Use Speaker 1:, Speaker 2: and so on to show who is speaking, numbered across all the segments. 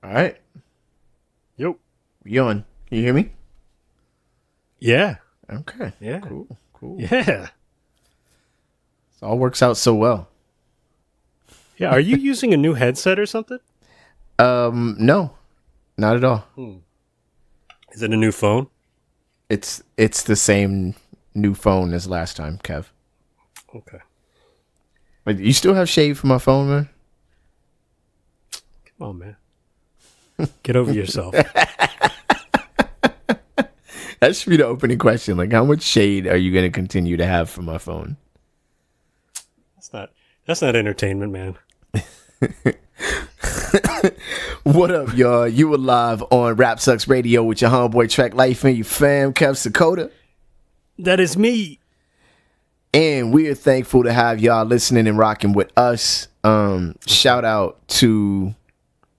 Speaker 1: All right.
Speaker 2: Yo.
Speaker 1: You on? Can you hear me?
Speaker 2: Yeah.
Speaker 1: Okay.
Speaker 2: Yeah.
Speaker 1: Cool.
Speaker 2: Yeah.
Speaker 1: It all works out so well.
Speaker 2: Yeah. Are you using a new headset or something?
Speaker 1: No, not at all.
Speaker 2: Is it a new phone?
Speaker 1: It's the same new phone as last time, Kev.
Speaker 2: Okay.
Speaker 1: But you still have shade for my phone, man?
Speaker 2: Come on, man. Get over yourself.
Speaker 1: That should be the opening question. Like, how much shade are you going to continue to have for my phone?
Speaker 2: That's not entertainment, man.
Speaker 1: What up, y'all? You are live on Rap Sucks Radio with your homeboy Track Life and your fam, Kev Dakota.
Speaker 2: That is me.
Speaker 1: And we are thankful to have y'all listening and rocking with us. Shout out to,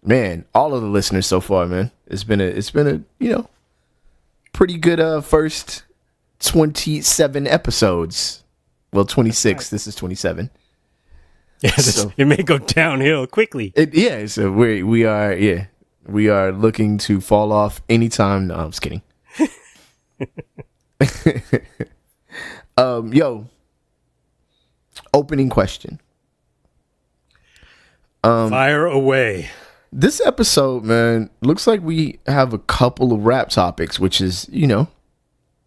Speaker 1: man, all of the listeners so far, man. It's been a pretty good first 27 episodes. Well, 26. Right. This is 27.
Speaker 2: Yes, so, it may go downhill quickly.
Speaker 1: So we are looking to fall off anytime. No, I'm just kidding. Opening question.
Speaker 2: Fire away.
Speaker 1: This episode, man, looks like we have a couple of rap topics, which is,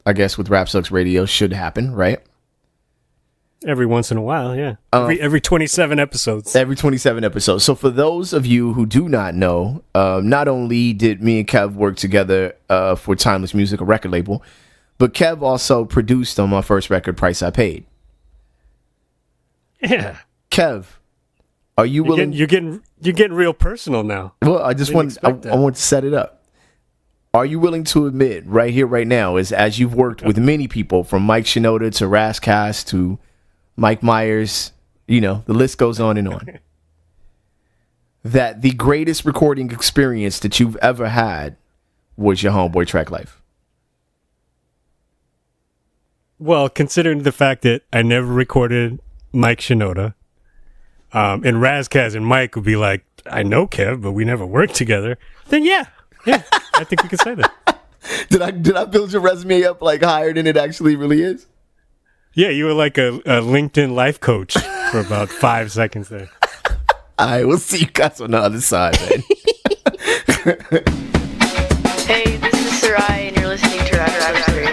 Speaker 1: I guess with Rap Sucks Radio should happen, right?
Speaker 2: Every once in a while, yeah. Every 27 episodes.
Speaker 1: Every 27 episodes. So for those of you who do not know, not only did me and Kev work together for Timeless Music, a record label, but Kev also produced on my first record, Price I Paid.
Speaker 2: Yeah.
Speaker 1: Kev, are you willing?
Speaker 2: You're getting real personal now.
Speaker 1: Well, I just want to set it up. Are you willing to admit right here, right now, as you've worked with many people from Mike Shinoda to Razzcast to Mike Myers, the list goes on and on, that the greatest recording experience that you've ever had was your homeboy Track Life?
Speaker 2: Well, considering the fact that I never recorded Mike Shinoda, and Razzcast and Mike would be like, I know Kev, but we never worked together, then yeah, I think we can say that.
Speaker 1: Did I build your resume up like higher than it actually really is?
Speaker 2: Yeah, you were like a LinkedIn life coach for about 5 seconds there.
Speaker 1: All right, we'll see you guys on the other side, man.
Speaker 3: Hey, this is Sarai, and you're listening to Rap Sucks Radio.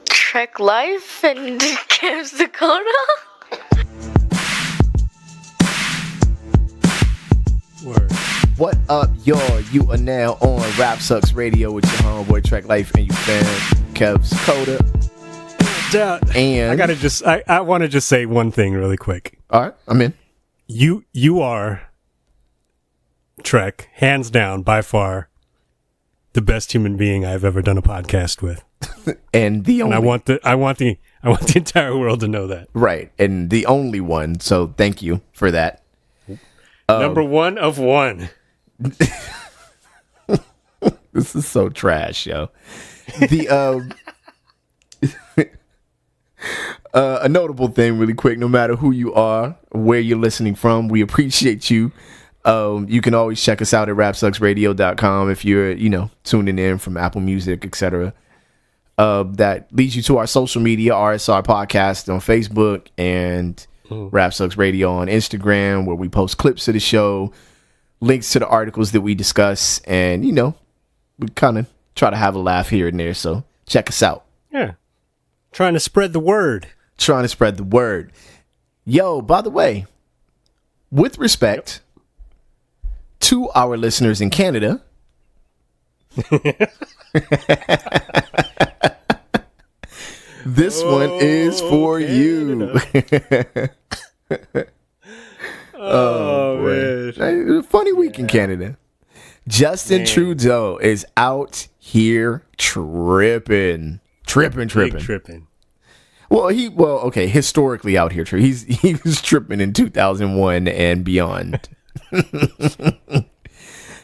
Speaker 3: Trek Life and Kev Dakota?
Speaker 2: Word.
Speaker 1: What up, y'all? You are now on Rap Sucks Radio with your homeboy Track Life and your fan, Kev Dakota. And
Speaker 2: I want to just say one thing really quick.
Speaker 1: All right, I'm in.
Speaker 2: You are, Trek, hands down, by far, the best human being I've ever done a podcast with.
Speaker 1: And the only,
Speaker 2: and I want the entire world to know that.
Speaker 1: Right, and the only one. So thank you for that.
Speaker 2: Number one of one.
Speaker 1: This is so trash, yo. The a notable thing, really quick. No matter who you are, where you're listening from, we appreciate you. You can always check us out at rapsucksradio.com if you're, tuning in from Apple Music, etc. That leads you to our social media, RSR Podcast on Facebook and Rap Sucks Radio on Instagram, where we post clips of the show, links to the articles that we discuss, and, we kind of try to have a laugh here and there. So check us out.
Speaker 2: Yeah. Trying to spread the word.
Speaker 1: Yo, by the way, with respect to our listeners in Canada, this one is for you.
Speaker 2: Oh man.
Speaker 1: Funny week in Canada. Justin Trudeau is out here tripping. Well, okay, historically out here. He was tripping in 2001 and beyond.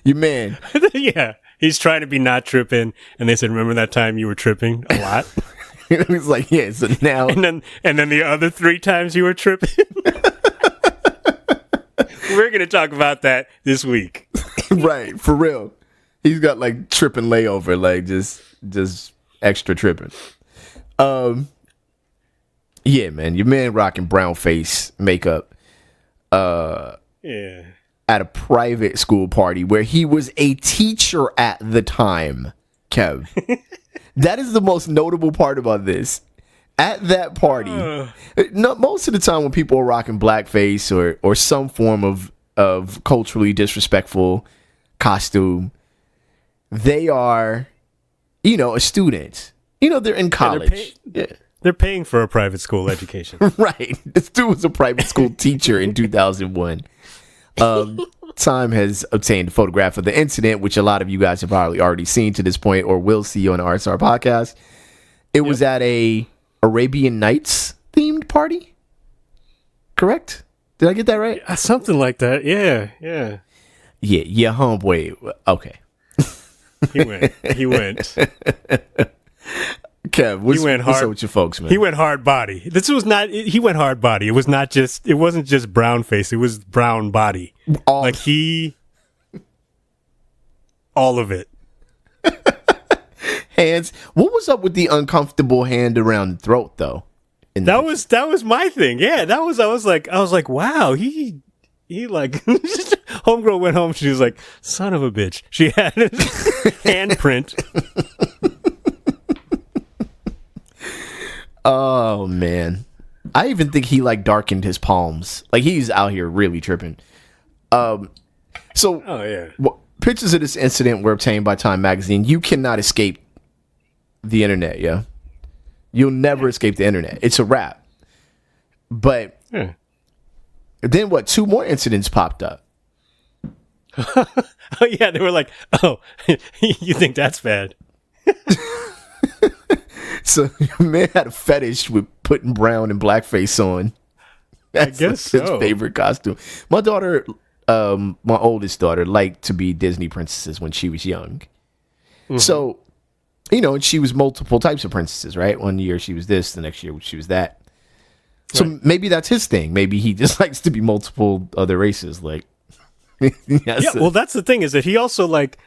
Speaker 1: Your man.
Speaker 2: Yeah, he's trying to be not tripping, and they said, "Remember that time you were tripping a lot?"
Speaker 1: It was like, yeah. So now,
Speaker 2: and then the other 3 times you were tripping. We're gonna talk about that this week.
Speaker 1: Right, for real. He's got like tripping layover, like just extra tripping. Yeah, man, your man rocking brown face makeup.
Speaker 2: Yeah.
Speaker 1: At a private school party where he was a teacher at the time, Kev. That is the most notable part about this. At that party, most of the time when people are rocking blackface or some form of culturally disrespectful costume, they are, a student. They're in college.
Speaker 2: They're paying for a private school education.
Speaker 1: Right. This dude was a private school teacher in 2001. Time has obtained a photograph of the incident, which a lot of you guys have probably already seen to this point or will see on the RSR podcast. It was at a Arabian Nights themed party. Correct? Did I get that right?
Speaker 2: Something like that. Yeah.
Speaker 1: Yeah, homeboy. Okay.
Speaker 2: He went.
Speaker 1: Kev, what's up with your folks, man?
Speaker 2: He went hard body. He went hard body. It wasn't just brown face. It was brown body. All of it.
Speaker 1: Hands. What was up with the uncomfortable hand around the throat, though?
Speaker 2: That was my thing. Yeah, I was like, wow, he like, homegirl went home. She was like, son of a bitch. She had his handprint.
Speaker 1: Oh man, I even think he like darkened his palms. Like he's out here really tripping. Pictures of this incident were obtained by Time Magazine. You cannot escape the internet. Yeah, you'll never escape the internet. It's a wrap. But then what? 2 more incidents popped up.
Speaker 2: Oh yeah, they were like, oh, you think that's bad?
Speaker 1: So your man had a fetish with putting brown and blackface on. That's
Speaker 2: I guess
Speaker 1: his favorite costume. My daughter, my oldest daughter, liked to be Disney princesses when she was young. Mm-hmm. So, and she was multiple types of princesses, right? One year she was this, the next year she was that. So maybe that's his thing. Maybe he just likes to be multiple other races. Like,
Speaker 2: well, that's the thing is that he also like.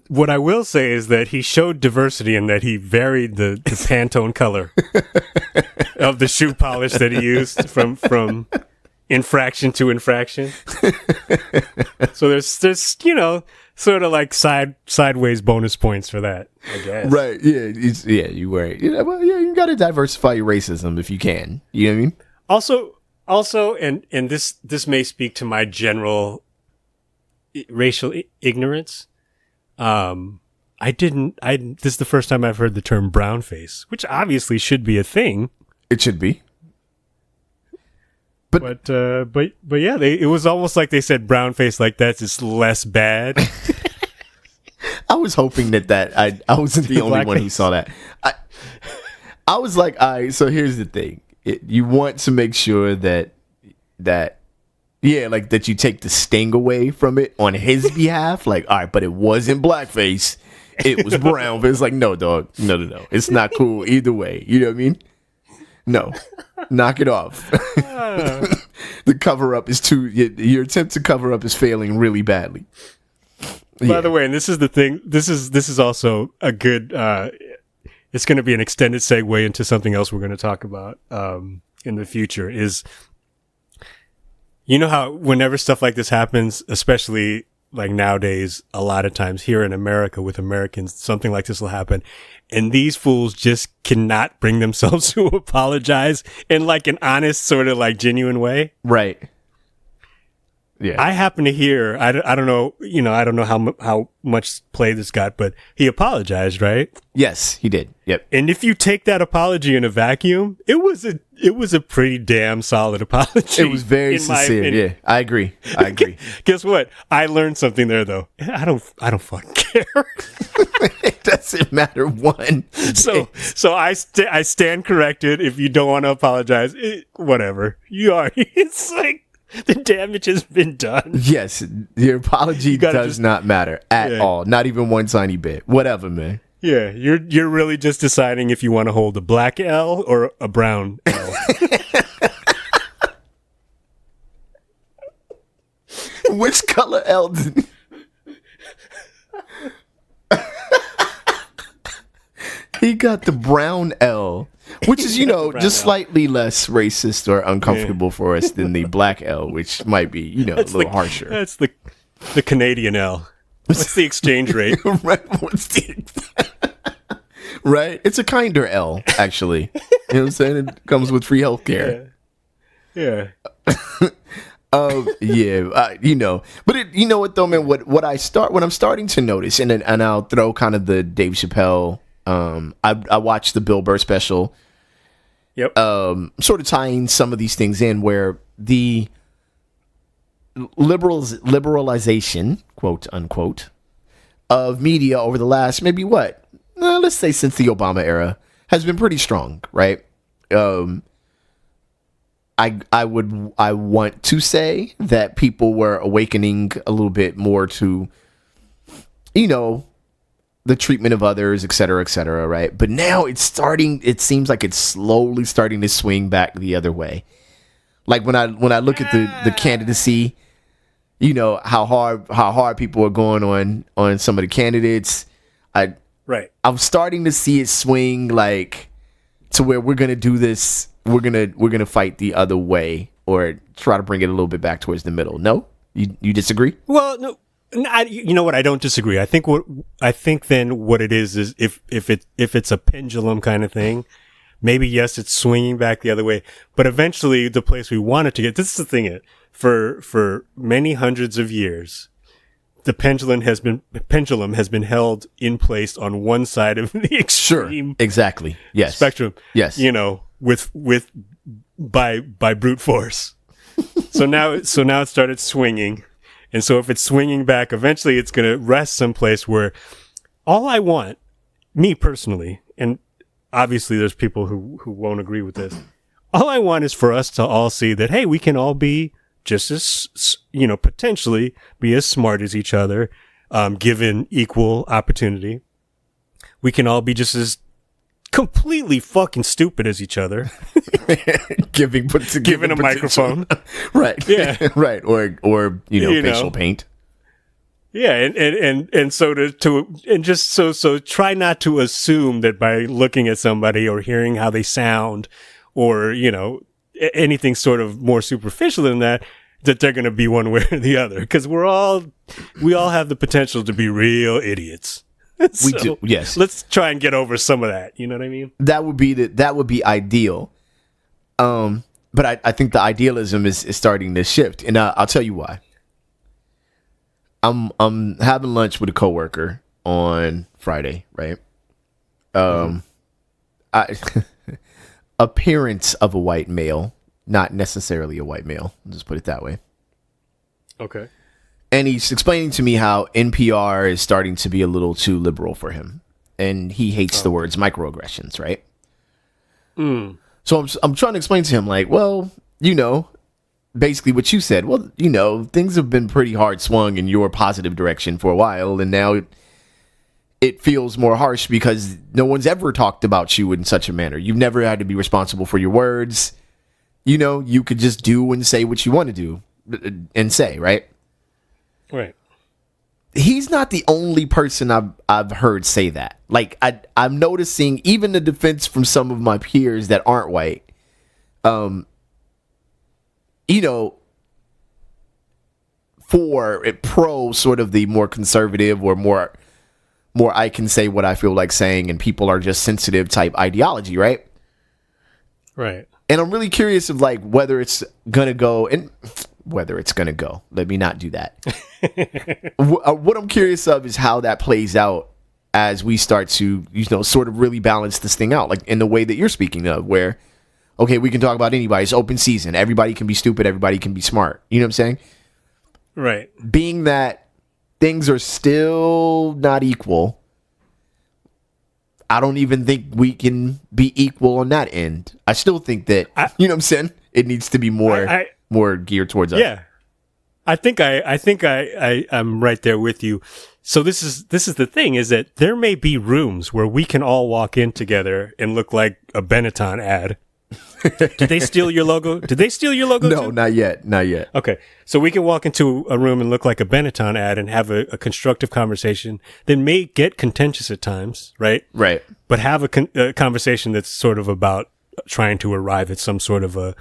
Speaker 2: What I will say is that he showed diversity in that he varied the Pantone color of the shoe polish that he used from infraction to infraction. So there's sort of like sideways bonus points for that, I guess.
Speaker 1: Right? Yeah, you were. You got to diversify your racism if you can. You know what I mean?
Speaker 2: Also, and this may speak to my general racial ignorance. This is the first time I've heard the term brown face, which obviously should be a thing.
Speaker 1: It should be.
Speaker 2: But yeah, it was almost like they said brown face like that's just less bad.
Speaker 1: I was hoping that I wasn't the only one who saw that. I was like, all right, so here's the thing. You want to make sure that that you take the sting away from it on his behalf. Like, all right, but it wasn't blackface. It was brown. But it's like, no, dog. No. It's not cool either way. You know what I mean? No. Knock it off. The cover up is your attempt to cover up is failing really badly.
Speaker 2: By the way, and this is the thing, this is also a good, it's going to be an extended segue into something else we're going to talk about in the future is, you know how whenever stuff like this happens, especially like nowadays, a lot of times here in America with Americans, something like this will happen. And these fools just cannot bring themselves to apologize in like an honest sort of like genuine way.
Speaker 1: Right. Yeah.
Speaker 2: I happen to hear, I don't know, I don't know how much play this got, but he apologized, right?
Speaker 1: Yes, he did. Yep.
Speaker 2: And if you take that apology in a vacuum, it was a pretty damn solid apology.
Speaker 1: It was very sincere. Yeah, I agree.
Speaker 2: Guess what? I learned something there though. I don't fucking care.
Speaker 1: It doesn't matter one.
Speaker 2: So I stand corrected. If you don't want to apologize, whatever. You are. It's like, the damage has been done.
Speaker 1: Yes, your apology does not matter at all. Not even one tiny bit. Whatever, man.
Speaker 2: Yeah, you're really just deciding if you want to hold a black L or a brown L.
Speaker 1: Which color L did he got? The brown L, which is, just slightly less racist or uncomfortable for us than the black L, which might be, a little harsher.
Speaker 2: That's the Canadian L. What's the exchange rate?
Speaker 1: Right. Right? It's a kinder L, actually. You know what I'm saying? It comes with free healthcare.
Speaker 2: Yeah.
Speaker 1: But you know what though, man? What I'm starting to notice, and I'll throw kind of the Dave Chappelle. I watched the Bill Burr special.
Speaker 2: Yep.
Speaker 1: Sort of tying some of these things in where the liberalization, quote unquote, of media over the last maybe let's say since the Obama era has been pretty strong, right? I want to say that people were awakening a little bit more to, the treatment of others, et cetera, right? But now it seems like it's slowly starting to swing back the other way. Like when I look at the candidacy, how hard people are going on some of the candidates. I'm starting to see it swing like to where we're gonna do this. We're gonna fight the other way or try to bring it a little bit back towards the middle. No, you disagree?
Speaker 2: Well, no. You know what? I don't disagree. I think then what it is if it's a pendulum kind of thing, maybe yes, it's swinging back the other way, but eventually the place we want it to get. This is the thing. For many hundreds of years, the pendulum has been held in place on one side of the extreme
Speaker 1: exactly yes
Speaker 2: spectrum.
Speaker 1: Yes,
Speaker 2: with by brute force. So now it started swinging. And so if it's swinging back, eventually it's going to rest someplace where all I want, me personally, and obviously there's people who won't agree with this. All I want is for us to all see that, hey, we can all be just as, potentially be as smart as each other, given equal opportunity. We can all be just as completely fucking stupid as each other.
Speaker 1: given
Speaker 2: a microphone.
Speaker 1: Right.
Speaker 2: Yeah.
Speaker 1: Right. Or facial paint.
Speaker 2: Yeah, and so so try not to assume that by looking at somebody or hearing how they sound or, anything sort of more superficial than that they're going to be one way or the other, because we all have the potential to be real idiots.
Speaker 1: We do, yes.
Speaker 2: Let's try and get over some of that. You know what I mean?
Speaker 1: That would be ideal. But I think the idealism is starting to shift, and I'll tell you why. I'm having lunch with a coworker on Friday, right? Appearance of a white male, not necessarily a white male. I'll just put it that way.
Speaker 2: Okay.
Speaker 1: And he's explaining to me how NPR is starting to be a little too liberal for him. And he hates the words microaggressions, right? So I'm trying to explain to him, like, well, basically what you said. Well, things have been pretty hard swung in your positive direction for a while. And now it feels more harsh because no one's ever talked about you in such a manner. You've never had to be responsible for your words. You could just do and say what you want to do and say, right?
Speaker 2: Right.
Speaker 1: He's not the only person I've heard say that. Like I'm noticing even the defense from some of my peers that aren't white. For pro sort of the more conservative or more I can say what I feel like saying and people are just sensitive type ideology, right?
Speaker 2: Right.
Speaker 1: And I'm really curious of like whether it's gonna go. Let me not do that. What I'm curious of is how that plays out as we start to, sort of really balance this thing out, like in the way that you're speaking of, where, okay, we can talk about anybody. It's open season. Everybody can be stupid. Everybody can be smart. You know what I'm saying?
Speaker 2: Right.
Speaker 1: Being that things are still not equal, I don't even think we can be equal on that end. I still think that, you know what I'm saying? It needs to be more geared towards us.
Speaker 2: Yeah. I think I'm right there with you. So this is the thing, is that there may be rooms where we can all walk in together and look like a Benetton ad. Did they steal your logo? Did they steal your logo
Speaker 1: No,
Speaker 2: too?
Speaker 1: not yet. Not yet.
Speaker 2: Okay. So we can walk into a room and look like a Benetton ad and have a constructive conversation that may get contentious at times, right?
Speaker 1: Right.
Speaker 2: But have a conversation that's sort of about trying to arrive at some sort of a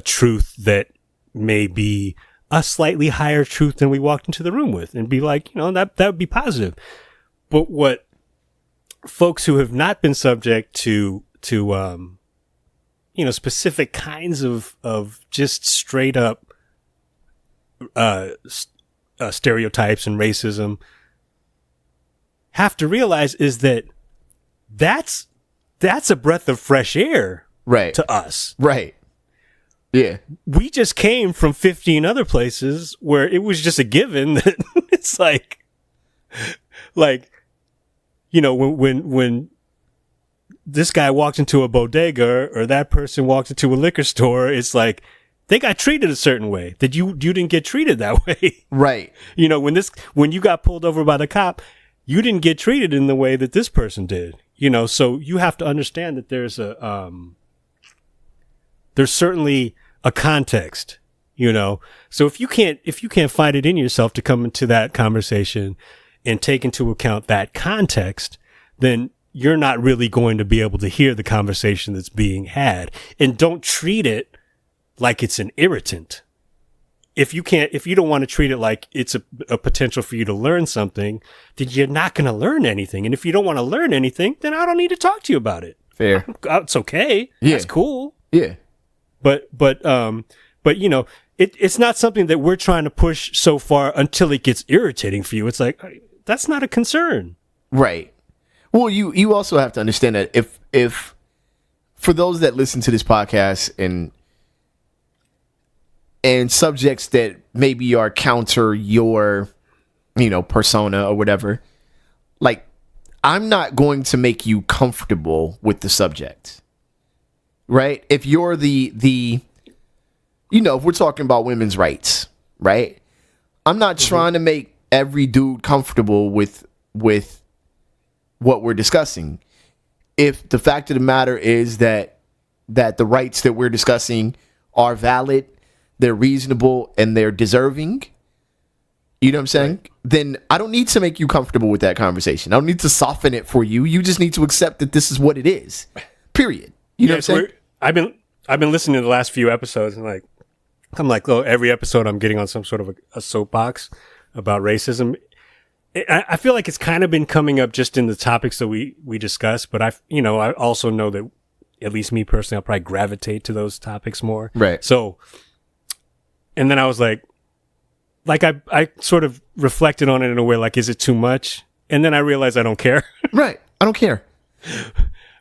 Speaker 2: truth that may be a slightly higher truth than we walked into the room with, and be like, that would be positive. But what folks who have not been subject to specific kinds of just straight up stereotypes and racism have to realize is that's a breath of fresh air,
Speaker 1: right,
Speaker 2: to us.
Speaker 1: Right. Yeah. We
Speaker 2: just came from 15 other places where it was just a given that it's like, when this guy walked into a bodega or that person walked into a liquor store, it's like they got treated a certain way that you didn't get treated that way.
Speaker 1: Right.
Speaker 2: When you got pulled over by the cop, you didn't get treated in the way that this person did. So you have to understand that there's certainly a context, So if you can't find it in yourself to come into that conversation and take into account that context, then you're not really going to be able to hear the conversation that's being had. And don't treat it like it's an irritant. If you don't want to treat it like it's a potential for you to learn something, then you're not going to learn anything. And if you don't want to learn anything, then I don't need to talk to you about it.
Speaker 1: Fair.
Speaker 2: It's okay.
Speaker 1: Yeah.
Speaker 2: That's cool.
Speaker 1: Yeah.
Speaker 2: But it's not something that we're trying to push so far until it gets irritating for you. It's like, that's not a concern.
Speaker 1: Right. Well, you also have to understand that if for those that listen to this podcast and subjects that maybe are counter your, persona or whatever, like, I'm not going to make you comfortable with the subject, right? If you're if we're talking about women's rights, right? I'm not trying to make every dude comfortable with what we're discussing. If the fact of the matter is that the rights that we're discussing are valid, they're reasonable, and they're deserving, you know what I'm saying? Right. Then I don't need to make you comfortable with that conversation. I don't need to soften it for you. You just need to accept that this is what it is. Period. You know what I'm saying?
Speaker 2: I've been listening to the last few episodes, and I'm like, every episode I'm getting on some sort of a soapbox about racism. I feel like it's kind of been coming up just in the topics that we discuss, but I also know that, at least me personally, I'll probably gravitate to those topics more.
Speaker 1: Right.
Speaker 2: So, and then I was like I sort of reflected on it in a way, like, is it too much? And then I realized I don't care.
Speaker 1: Right. I don't care.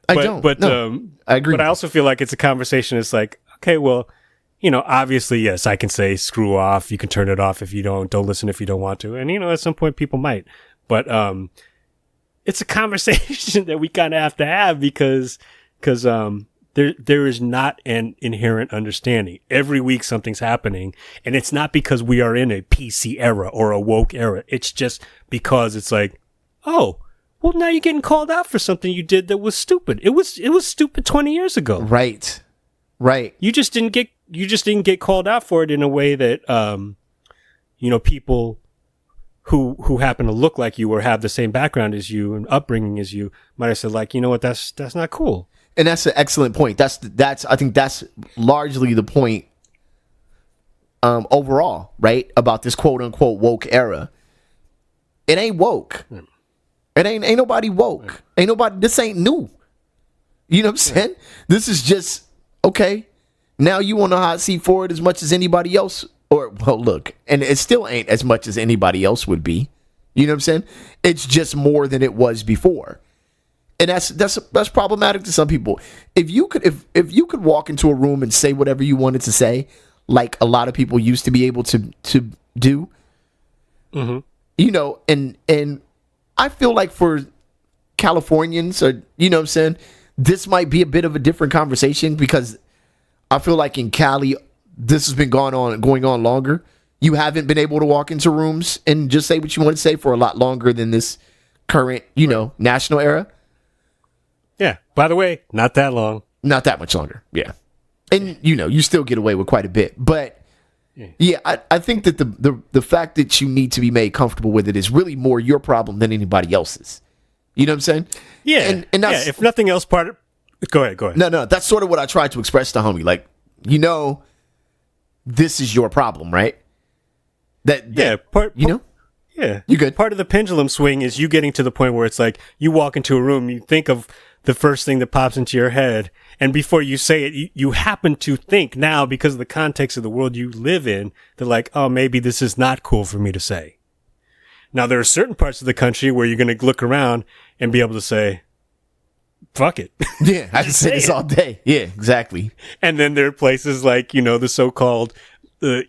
Speaker 1: I agree.
Speaker 2: But I also feel like it's a conversation. It's like, okay, well, obviously, yes, I can say screw off. You can turn it off if you don't listen if you don't want to. And, at some point people might, but, it's a conversation that we kind of have because there is not an inherent understanding. Every week something's happening, and it's not because we are in a PC era or a woke era. It's just because it's like, oh, well, now you're getting called out for something you did that was stupid. It was stupid 20 years ago.
Speaker 1: Right. You just didn't get called out for it in a way that, people who happen to look like you or have the same background as you and upbringing as you might have said, like, you know what, that's not cool. And that's an excellent point. I think that's largely the point, overall, right? About this quote unquote woke era. It ain't woke. It ain't nobody woke. This ain't new. You know what I'm saying? This is just, okay, now you on the hot seat for it as much as anybody else. Look, and it still ain't as much as anybody else would be. You know what I'm saying? It's just more than it was before. And that's problematic to some people. If you could walk into a room and say whatever you wanted to say, like a lot of people used to be able to do, and I feel like for Californians, or you know what I'm saying, this might be a bit of a different conversation, because I feel like in Cali, this has been going on longer. You haven't been able to walk into rooms and just say what you want to say for a lot longer than this current, national era.
Speaker 2: Yeah. By the way, not that long.
Speaker 1: Not that much longer. Yeah. And, you still get away with quite a bit. But, yeah, I think that the fact that you need to be made comfortable with it is really more your problem than anybody else's. You know what I'm saying?
Speaker 2: Yeah. And that's, if nothing else, go ahead.
Speaker 1: No, that's sort of what I tried to express to homie. Like, this is your problem, right? Yeah, you good.
Speaker 2: Part of the pendulum swing is you getting to the point where it's like you walk into a room, you think of the first thing that pops into your head, and before you say it, you happen to think now, because of the context of the world you live in, that like, oh, maybe this is not cool for me to say. Now, there are certain parts of the country where you're going to look around and be able to say, fuck it.
Speaker 1: Yeah, I can say this all day. Yeah, exactly.
Speaker 2: And then there are places like, the so-called, the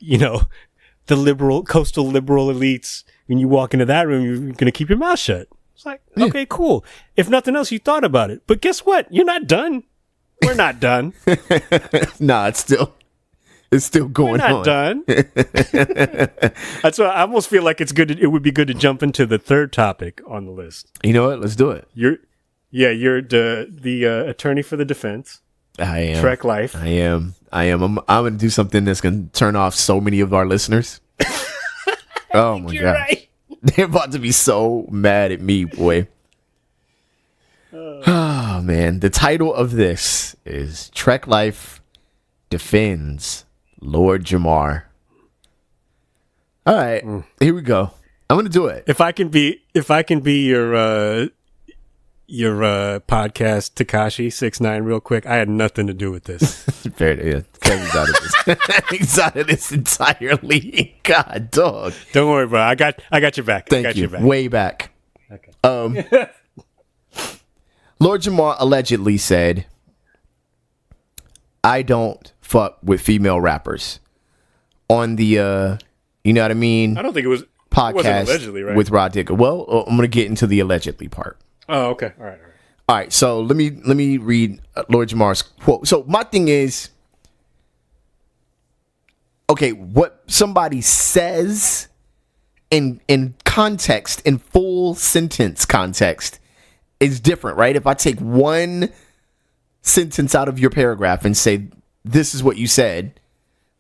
Speaker 2: coastal liberal elites. When you walk into that room, you're going to keep your mouth shut. It's like, okay, cool. If nothing else, you thought about it. But guess what? You're not done. We're not done.
Speaker 1: Nah, it's still going on.
Speaker 2: We're not done. That's why I almost feel like it would be good to jump into the third topic on the list.
Speaker 1: You know what? Let's do it.
Speaker 2: You're the attorney for the defense.
Speaker 1: I am.
Speaker 2: Trek Life.
Speaker 1: I am. I'm going to do something that's going to turn off so many of our listeners. Oh my God. Right. They're about to be so mad at me, boy. Oh, man. The title of this is Trek Life Defends Lord Jamar. All right. Here we go. I'm going to do it.
Speaker 2: If I can be your podcast Tekashi 6ix9ine real quick. I had nothing to do with this.
Speaker 1: Fair, yeah. Kevin's out of this. He's out of this entirely. God, dog.
Speaker 2: Don't worry, bro. I got your back.
Speaker 1: Thank you. Way back. Okay. Lord Jamar allegedly said, "I don't fuck with female rappers." On the, you know what I mean?
Speaker 2: I don't think it was
Speaker 1: podcast
Speaker 2: allegedly, right?
Speaker 1: With Rod Digger. Well, I'm gonna get into the allegedly part.
Speaker 2: Oh, okay. All right.
Speaker 1: All right. So let me read Lord Jamar's quote. So my thing is, okay, what somebody says in context, in full sentence context, is different, right? If I take one sentence out of your paragraph and say, this is what you said,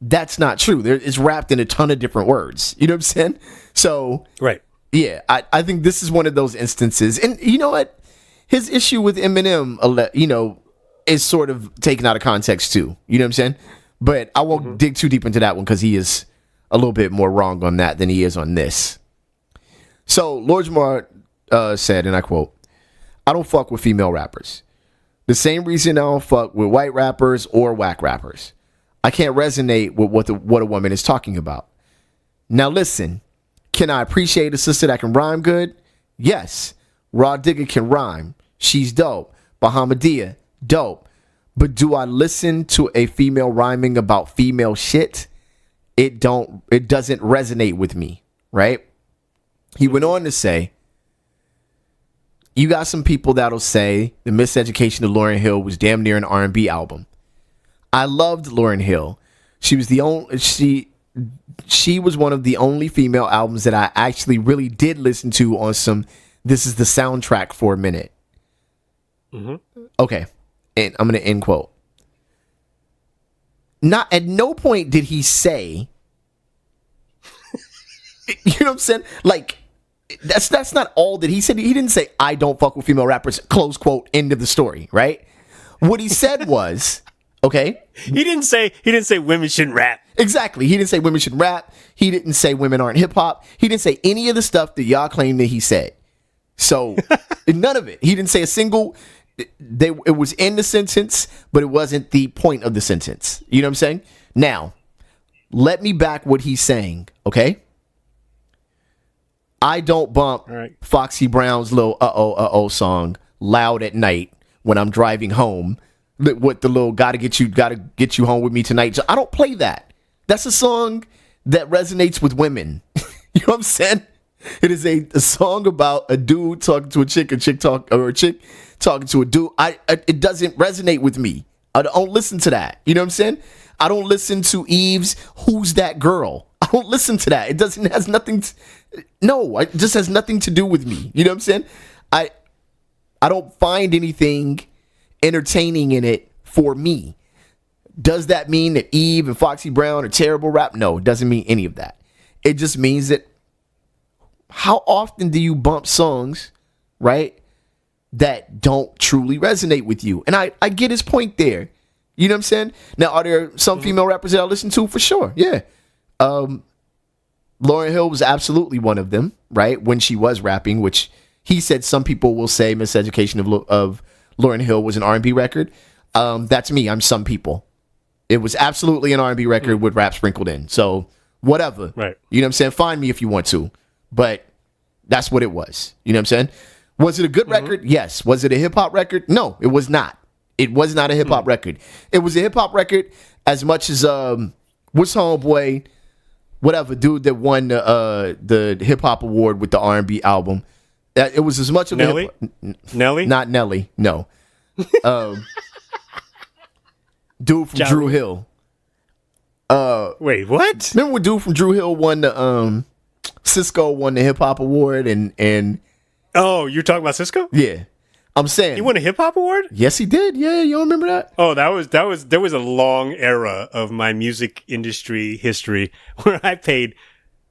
Speaker 1: that's not true. It's wrapped in a ton of different words. You know what I'm saying? So,
Speaker 2: right.
Speaker 1: Yeah, I think this is one of those instances. And you know what? His issue with Eminem, is sort of taken out of context too. You know what I'm saying? But I won't dig too deep into that one because he is a little bit more wrong on that than he is on this. So Lord Jamar said, and I quote, "I don't fuck with female rappers. The same reason I don't fuck with white rappers or whack rappers. I can't resonate with what a woman is talking about. Now listen, can I appreciate a sister that can rhyme good? Yes. Rod Digger can rhyme. She's dope. Bahamadia, dope. But do I listen to a female rhyming about female shit? It doesn't resonate with me, right?" He went on to say, "You got some people that'll say the Miseducation of Lauryn Hill was damn near an R&B album. I loved Lauryn Hill. She was one of the only female albums that I actually really did listen to on some, this is the soundtrack for a minute." Okay. And I'm going to end quote. Not at no point did he say, you know what I'm saying? Like, that's not all that he said. He didn't say, "I don't fuck with female rappers," close quote, end of the story, right? What he said was, okay.
Speaker 2: He didn't say women shouldn't rap.
Speaker 1: Exactly. He didn't say women should rap. He didn't say women aren't hip hop. He didn't say any of the stuff that y'all claim that he said. So none of it. He didn't say a single. It was in the sentence, but it wasn't the point of the sentence. You know what I'm saying? Now, let me back what he's saying. Okay. I don't bump Foxy Brown's little uh-oh song loud at night when I'm driving home. What the little gotta get you home with me tonight. I don't play that. That's a song that resonates with women. You know what I'm saying? It is a song about a dude talking to a chick talking to a dude. It doesn't resonate with me. I don't listen to that. You know what I'm saying? I don't listen to Eve's "Who's That Girl?" I don't listen to that. It just has nothing to do with me. You know what I'm saying? I don't find anything entertaining in it for me. Does that mean that Eve and Foxy Brown are terrible rap? No, it doesn't mean any of that. It just means that how often do you bump songs, right, that don't truly resonate with you? And I get his point there. You know what I'm saying? Now, are there some female rappers that I listen to? For sure, yeah. Lauryn Hill was absolutely one of them, right, when she was rapping, which he said some people will say Miseducation of Lauryn Hill was an R&B record. That's me. I'm some people. It was absolutely an R&B record with rap sprinkled in. So whatever.
Speaker 2: Right.
Speaker 1: You know what I'm saying? Find me if you want to. But that's what it was. You know what I'm saying? Was it a good record? Yes. Was it a hip hop record? No, it was not. It was not a hip hop record. It was a hip hop record as much as what's homeboy, whatever dude that won the hip hop award with the R&B album. It was as much of
Speaker 2: Nelly? Nelly?
Speaker 1: Not Nelly. No. Dude from Drew Hill.
Speaker 2: Wait, what?
Speaker 1: Remember when dude from Drew Hill won the Cisco won the hip hop award and
Speaker 2: oh, you're talking about Cisco?
Speaker 1: Yeah. I'm saying
Speaker 2: he won a hip hop award?
Speaker 1: Yes, he did. Yeah, you don't remember that?
Speaker 2: Oh, there was a long era of my music industry history where I paid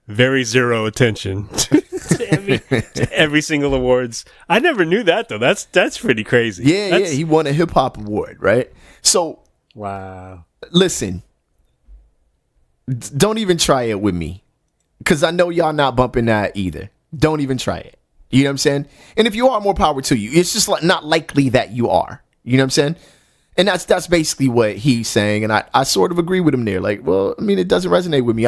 Speaker 2: very zero attention to every single awards. I never knew that though. That's pretty crazy.
Speaker 1: Yeah, he won a hip hop award, right? So
Speaker 2: wow.
Speaker 1: Listen, don't even try it with me, because I know y'all not bumping that either. Don't even try it. You know what I'm saying? And if you are, more power to you. It's just like not likely that you are. You know what I'm saying? And that's basically what he's saying. And I sort of agree with him there. Like, well, I mean, it doesn't resonate with me.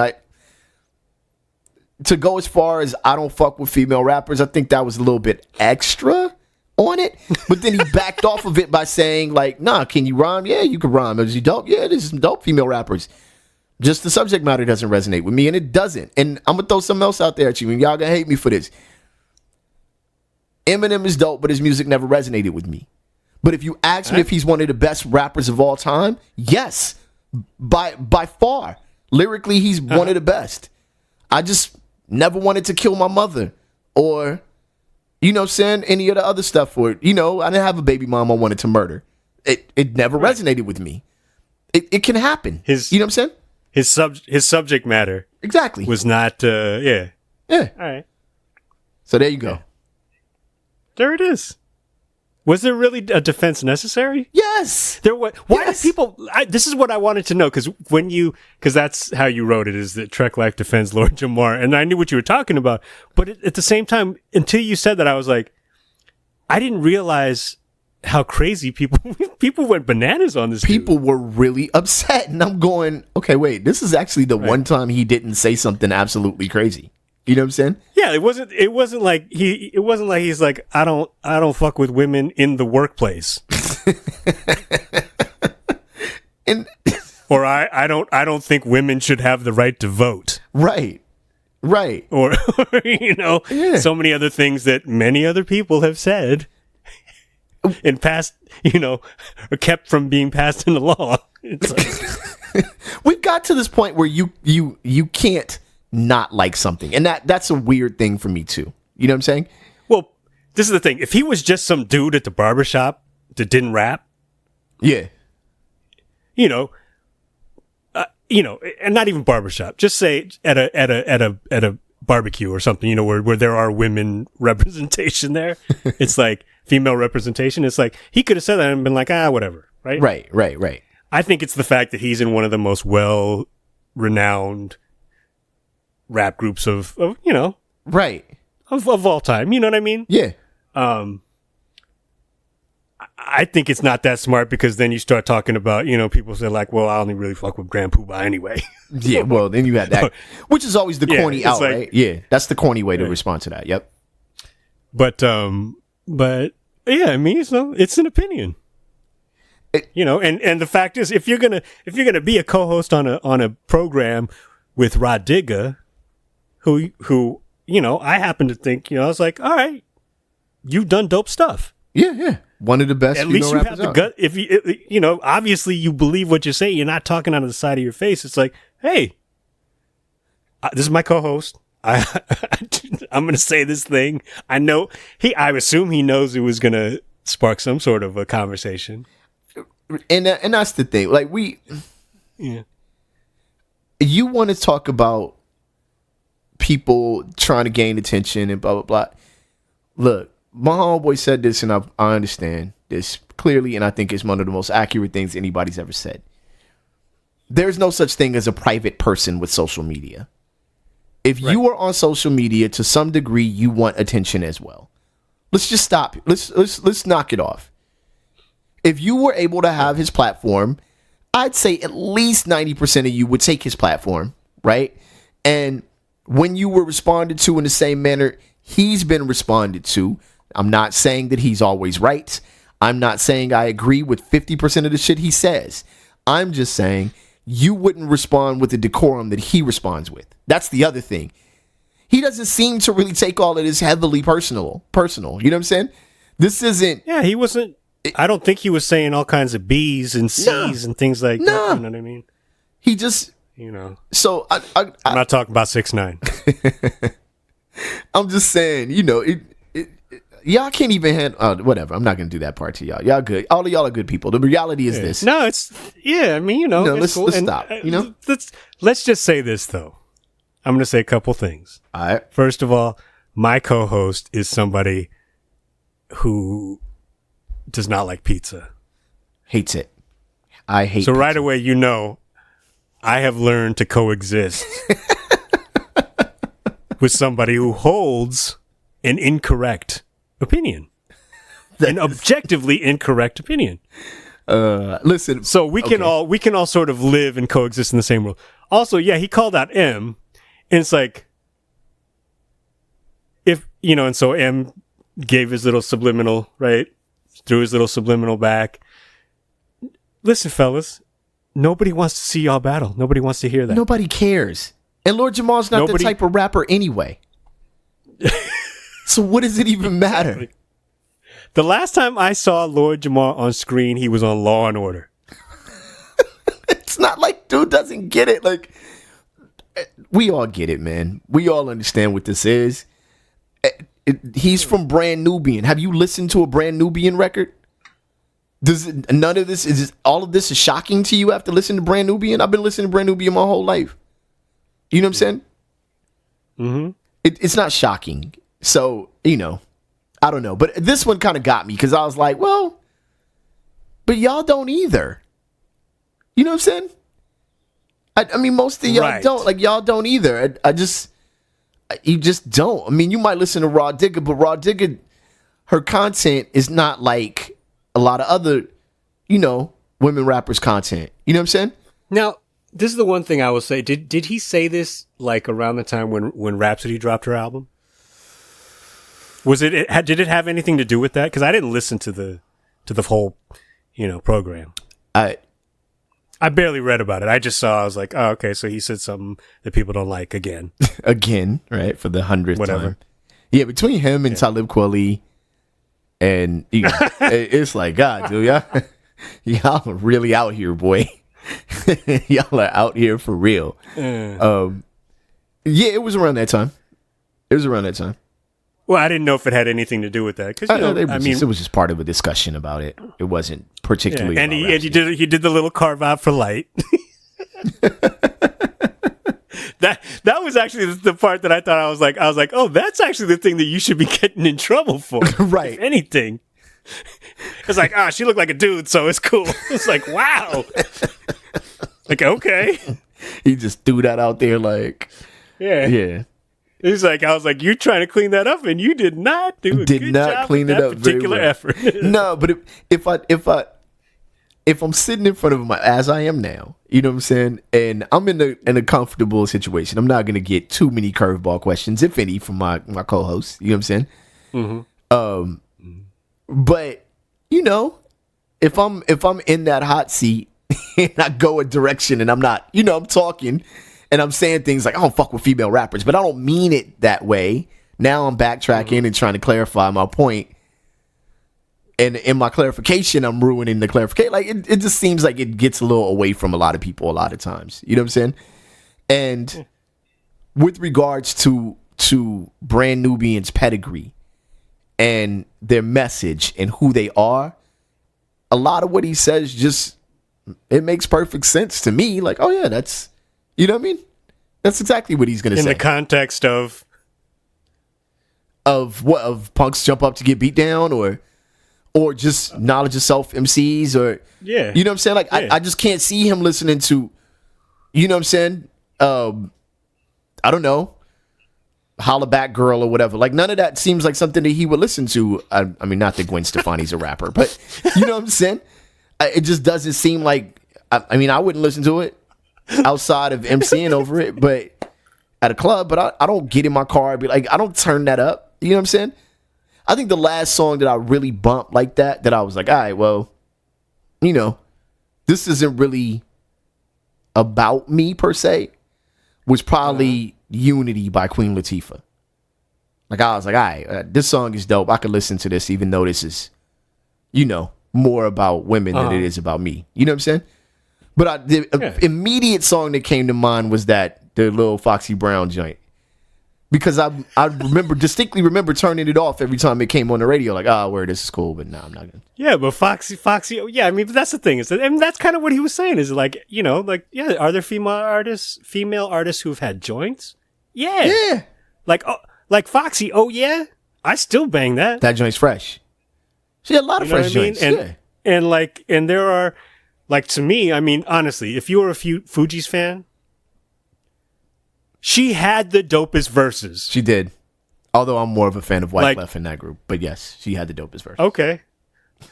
Speaker 1: To go as far as I don't fuck with female rappers, I think that was a little bit extra on it. But then he backed off of it by saying, like, nah, can you rhyme? Yeah, you can rhyme. Is you dope? Yeah, there's some dope female rappers. Just the subject matter doesn't resonate with me, and it doesn't. And I'm going to throw something else out there at you, and y'all going to hate me for this. Eminem is dope, but his music never resonated with me. But if you ask me if he's one of the best rappers of all time, yes, by far. Lyrically, he's one of the best. I just never wanted to kill my mother, or, you know what I'm saying, any of the other stuff. Or, you know, I didn't have a baby mom I wanted to murder. It never resonated with me. It can happen. You know what I'm saying?
Speaker 2: His subject matter
Speaker 1: exactly
Speaker 2: was not, yeah.
Speaker 1: All
Speaker 2: right.
Speaker 1: So there you go.
Speaker 2: There it is. Was there really a defense necessary?
Speaker 1: Yes.
Speaker 2: There was. Why did people? This is what I wanted to know, because that's how you wrote it, is that Trek Life defends Lord Jamar, and I knew what you were talking about. But at the same time, until you said that, I was like, I didn't realize how crazy people went bananas on this.
Speaker 1: People were really upset, and I'm going, okay, wait, this is actually the one time he didn't say something absolutely crazy. You know what I'm saying?
Speaker 2: Yeah, it wasn't like he's like, I don't fuck with women in the workplace. Or I don't think women should have the right to vote.
Speaker 1: Right.
Speaker 2: Or you know, so many other things that many other people have said and passed, you know, are kept from being passed into law. It's like,
Speaker 1: we've got to this point where you can't not like something, and that's a weird thing for me too. You know what I'm saying?
Speaker 2: Well, this is the thing. If he was just some dude at the barbershop that didn't rap,
Speaker 1: yeah,
Speaker 2: you know, and not even barbershop, just say at a barbecue or something, you know, where there are women representation there. It's like female representation. It's like he could have said that and been like, whatever, right?
Speaker 1: Right.
Speaker 2: I think it's the fact that he's in one of the most well-renowned rap groups of you know,
Speaker 1: right,
Speaker 2: of all time. You know what I mean?
Speaker 1: Yeah.
Speaker 2: I think it's not that smart, because then you start talking about, you know, people say like, well, I only really fuck with Grand Poobah anyway.
Speaker 1: Yeah, well, then you had that, which is always the corny out, like, right? Yeah, that's the corny way to respond to that. Yep.
Speaker 2: But yeah, I mean, it's an opinion. You know, and the fact is, if you're gonna be a co-host on a program with Rod Digga, who you know, I happen to think, you know, I was like, all right, you've done dope stuff.
Speaker 1: Yeah. One of the best.
Speaker 2: At least you have the gut. If you know, obviously you believe what you say. You're not talking out of the side of your face. It's like, hey, this is my co-host. I'm going to say this thing. I know I assume he knows it was going to spark some sort of a conversation.
Speaker 1: and that's the thing. Like
Speaker 2: Yeah.
Speaker 1: You want to talk about people trying to gain attention and blah blah blah. Look, my homeboy said this, and I understand this clearly, and I think it's one of the most accurate things anybody's ever said. There's no such thing as a private person with social media. If you are on social media to some degree, you want attention as well. Let's just stop. Let's knock it off. If you were able to have his platform, I'd say at least 90% of you would take his platform, right? And when you were responded to in the same manner he's been responded to, I'm not saying that he's always right. I'm not saying I agree with 50% of the shit he says. I'm just saying you wouldn't respond with the decorum that he responds with. That's the other thing. He doesn't seem to really take all of this heavily personal. You know what I'm saying? This isn't...
Speaker 2: Yeah, he wasn't... I don't think he was saying all kinds of B's and C's and things like that. You know what I mean?
Speaker 1: He just...
Speaker 2: You know.
Speaker 1: So,
Speaker 2: I'm not talking about 6ix9ine.
Speaker 1: I'm just saying, you know, y'all can't even handle... whatever, I'm not going to do that part to y'all. Y'all good. All of y'all are good people. The reality is this.
Speaker 2: No, it's... Yeah, I mean, you know,
Speaker 1: let's
Speaker 2: cool.
Speaker 1: stop, you know?
Speaker 2: Let's just say this, though. I'm going to say a couple things.
Speaker 1: All right.
Speaker 2: First of all, my co-host is somebody who does not like pizza.
Speaker 1: Hates it. I hate
Speaker 2: So
Speaker 1: pizza.
Speaker 2: right away, you know, I have learned to coexist with somebody who holds an incorrect opinion. An objectively incorrect opinion.
Speaker 1: Listen.
Speaker 2: So we can all sort of live and coexist in the same world. Also, yeah, he called out M, and it's like, if, you know, and so M gave his little subliminal, right? Threw his little subliminal back. Listen, fellas, nobody wants to see y'all battle. Nobody wants to hear that.
Speaker 1: Nobody cares. And Lord Jamar's not the type of rapper anyway. So what does it even matter?
Speaker 2: Exactly. The last time I saw Lord Jamar on screen, he was on Law and Order.
Speaker 1: It's not like dude doesn't get it. Like, we all get it, man. We all understand what this is. He's from Brand Nubian. Have you listened to a Brand Nubian record? None of this is all of this is shocking to you after listening to Brand Nubian? I've been listening to Brand Nubian my whole life. You know what I'm saying?
Speaker 2: Mm-hmm.
Speaker 1: It's not shocking. So, you know, I don't know. But this one kind of got me because I was like, well, but y'all don't either. You know what I'm saying? I mean, most of y'all don't. Like, y'all don't either. You just don't. I mean, you might listen to Raw Digga, but Raw Digga, her content is not like a lot of other, you know, women rappers' content. You know what I'm saying?
Speaker 2: Now, this is the one thing I will say. Did he say this like around the time when Rhapsody dropped her album? Did it have anything to do with that? Because I didn't listen to the whole, you know, program. I barely read about it. I just saw. I was like, oh, okay. So he said something that people don't like again.
Speaker 1: Again, right, for the 100th time. Yeah, between him and Talib Kweli, and you know, it's like, God, dude, y'all are really out here, boy. Y'all are out here for real. Yeah, it was around that time.
Speaker 2: Well, I didn't know if it had anything to do with that because
Speaker 1: it was just part of a discussion about it. It wasn't particularly.
Speaker 2: Yeah, and he did the little carve out for light. that was actually the part that I thought I was like, oh, that's actually the thing that you should be getting in trouble for,
Speaker 1: right?
Speaker 2: If anything. It's like, she looked like a dude, so it's cool. It's like, wow. Like, okay.
Speaker 1: He just threw that out there, like, yeah.
Speaker 2: He's like, I was like, you're trying to clean that up, and you did not do a good job
Speaker 1: clean
Speaker 2: with
Speaker 1: it
Speaker 2: that
Speaker 1: up
Speaker 2: particular effort.
Speaker 1: No, but if I'm sitting in front of him as I am now, you know what I'm saying, and I'm in a comfortable situation, I'm not gonna get too many curveball questions, if any, from my co-host. You know what I'm saying? Mm-hmm. But you know, if I'm in that hot seat and I go a direction and I'm not, you know, I'm talking. And I'm saying things like, I don't fuck with female rappers, but I don't mean it that way. Now I'm backtracking and trying to clarify my point. And in my clarification, I'm ruining the clarification. Like, it just seems like it gets a little away from a lot of people a lot of times. You know what I'm saying? And with regards to Brand Nubian's pedigree and their message and who they are, a lot of what he says just, it makes perfect sense to me. Like, oh yeah, that's, you know what I mean? That's exactly what he's going to say.
Speaker 2: In the context of
Speaker 1: what? Of punks jump up to get beat down, or just knowledge of self MCs, or
Speaker 2: yeah,
Speaker 1: you know what I'm saying? Like
Speaker 2: yeah.
Speaker 1: I just can't see him listening to, you know what I'm saying? I don't know, Holla Back Girl or whatever. Like none of that seems like something that he would listen to. I mean, not that Gwen Stefani's a rapper, but you know what I'm saying? It just doesn't seem like. I mean, I wouldn't listen to it outside of MCing over it, but at a club. But I don't get in my car and be like, I don't turn that up. You know what I'm saying? I think the last song that I really bumped like that I was like, all right, well, you know, this isn't really about me per se, was probably Unity by Queen Latifah. Like I was like, all right, this song is dope. I could listen to this even though this is, you know, more about women than it is about me. You know what I'm saying? But the immediate song that came to mind was the little Foxy Brown joint. Because I distinctly remember turning it off every time it came on the radio. Like, word, this is cool, but no, I'm not gonna.
Speaker 2: Yeah, but Foxy, yeah, I mean, but that's the thing. And that's kind of what he was saying. Is like, you know, like, yeah, are there female artists who've had joints? Yeah,
Speaker 1: yeah.
Speaker 2: Like Foxy. Oh yeah, I still bang that.
Speaker 1: That joint's fresh. She had a lot of fresh joints.
Speaker 2: And there are, like, to me, I mean, honestly, if you're a Fugees fan. She had the dopest verses.
Speaker 1: She did. Although I'm more of a fan of Wyclef in that group. But yes, she had the dopest verses.
Speaker 2: Okay.